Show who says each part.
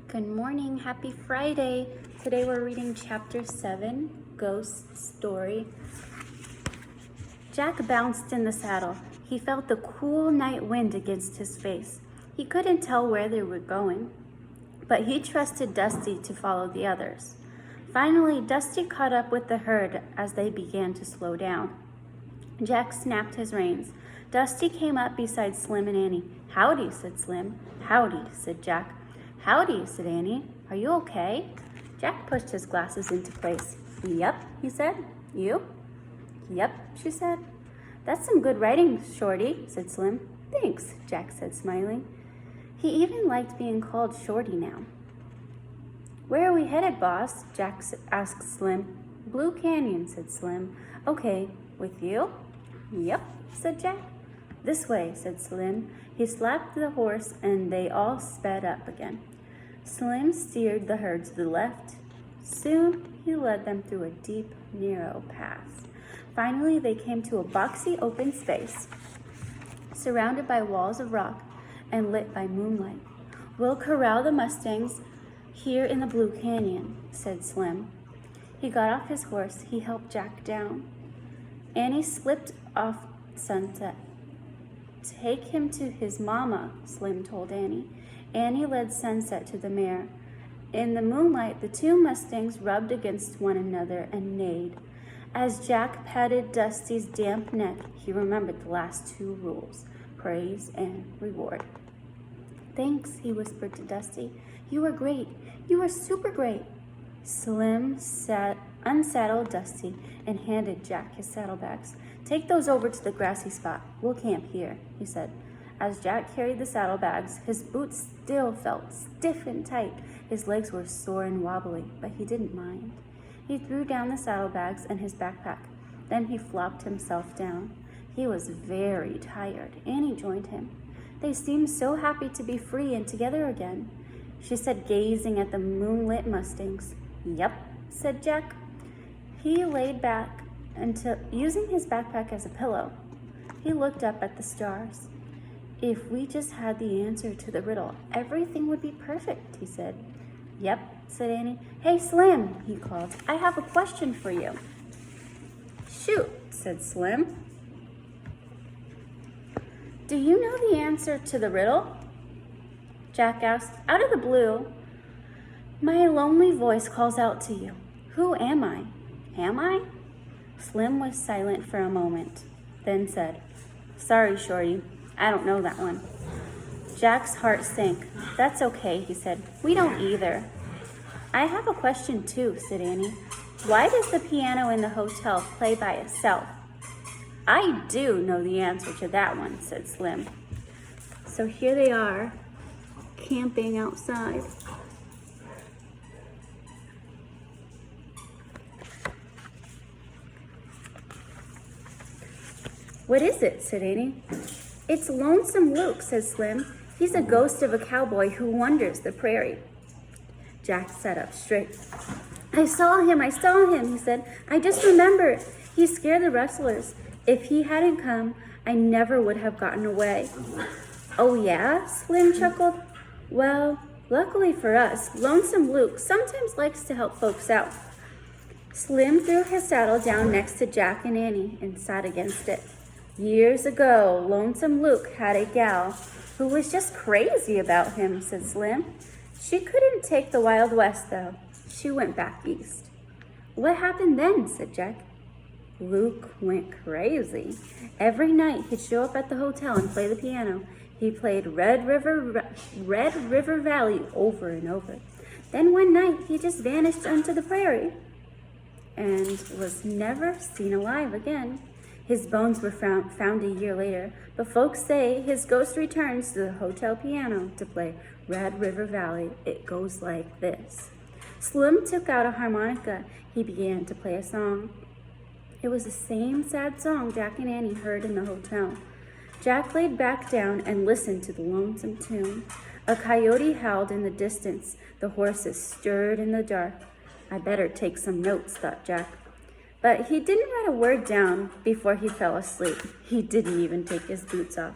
Speaker 1: Good morning, happy Friday. Today we're reading chapter 7, Ghost Story. Jack bounced in the saddle. He felt the cool night wind against his face. He couldn't tell where they were going, but he trusted Dusty to follow the others. Finally, Dusty caught up with the herd as they began to slow down. Jack snapped his reins. Dusty came up beside Slim and Annie. "Howdy," said Slim. "Howdy," said Jack. "Howdy," said Annie. "Are you okay?" Jack pushed his glasses into place. "Yep," he said. "You?" "Yep," she said. "That's some good writing, Shorty," said Slim. "Thanks," Jack said, smiling. He even liked being called Shorty now. "Where are we headed, boss?" Jack asked Slim. "Blue Canyon," said Slim. "Okay, with you?" "Yep," said Jack. "This way," said Slim. He slapped the horse and they all sped up again. Slim steered the herd to the left. Soon he led them through a deep, narrow path. Finally, they came to a boxy open space, surrounded by walls of rock and lit by moonlight. "We'll corral the Mustangs here in the Blue Canyon," said Slim. He got off his horse. He helped Jack down. Annie slipped off Sunset. "Take him to his mama," Slim told Annie. Annie led Sunset to the mare. In the moonlight, the two Mustangs rubbed against one another and neighed. As Jack patted Dusty's damp neck, he remembered the last two rules, praise and reward. "Thanks," he whispered to Dusty. "You were great. You were super great." Slim unsaddled Dusty and handed Jack his saddlebags. "Take those over to the grassy spot. We'll camp here," he said. As Jack carried the saddlebags, his boots still felt stiff and tight. His legs were sore and wobbly, but he didn't mind. He threw down the saddlebags and his backpack. Then he flopped himself down. He was very tired. Annie joined him. They seemed so happy to be free and together again, she said, gazing at the moonlit Mustangs. "Yep," said Jack. He laid back using his backpack as a pillow. He looked up at the stars. "If we just had the answer to the riddle, everything would be perfect," he said. "Yep," said Annie. "Hey, Slim," he called. "I have a question for you." "Shoot," said Slim. "Do you know the answer to the riddle?" Jack asked. "Out of the blue, my lonely voice calls out to you. Who am I? Am I?" Slim was silent for a moment, then said, "Sorry, Shorty, I don't know that one." Jack's heart sank. "That's okay," he said. "We don't either." "I have a question too," said Annie. "Why does the piano in the hotel play by itself?" "I do know the answer to that one," said Slim. So here they are, camping outside. "What is it?" said Annie. "It's Lonesome Luke," said Slim. "He's a ghost of a cowboy who wanders the prairie." Jack sat up straight. I saw him, he said. "I just remembered. He scared the rustlers. If he hadn't come, I never would have gotten away." "Oh yeah?" Slim chuckled. "Well, luckily for us, Lonesome Luke sometimes likes to help folks out." Slim threw his saddle down next to Jack and Annie and sat against it. "Years ago, Lonesome Luke had a gal who was just crazy about him," said Slim. "She couldn't take the Wild West, though. She went back east." "What happened then?" said Jack. "Luke went crazy. Every night he'd show up at the hotel and play the piano. He played Red River Valley over and over. Then one night he just vanished onto the prairie and was never seen alive again. His bones were found a year later, but folks say his ghost returns to the hotel piano to play Red River Valley. It goes like this." Slim took out a harmonica. He began to play a song. It was the same sad song Jack and Annie heard in the hotel. Jack laid back down and listened to the lonesome tune. A coyote howled in the distance. The horses stirred in the dark. "I better take some notes," thought Jack. But he didn't write a word down before he fell asleep. He didn't even take his boots off.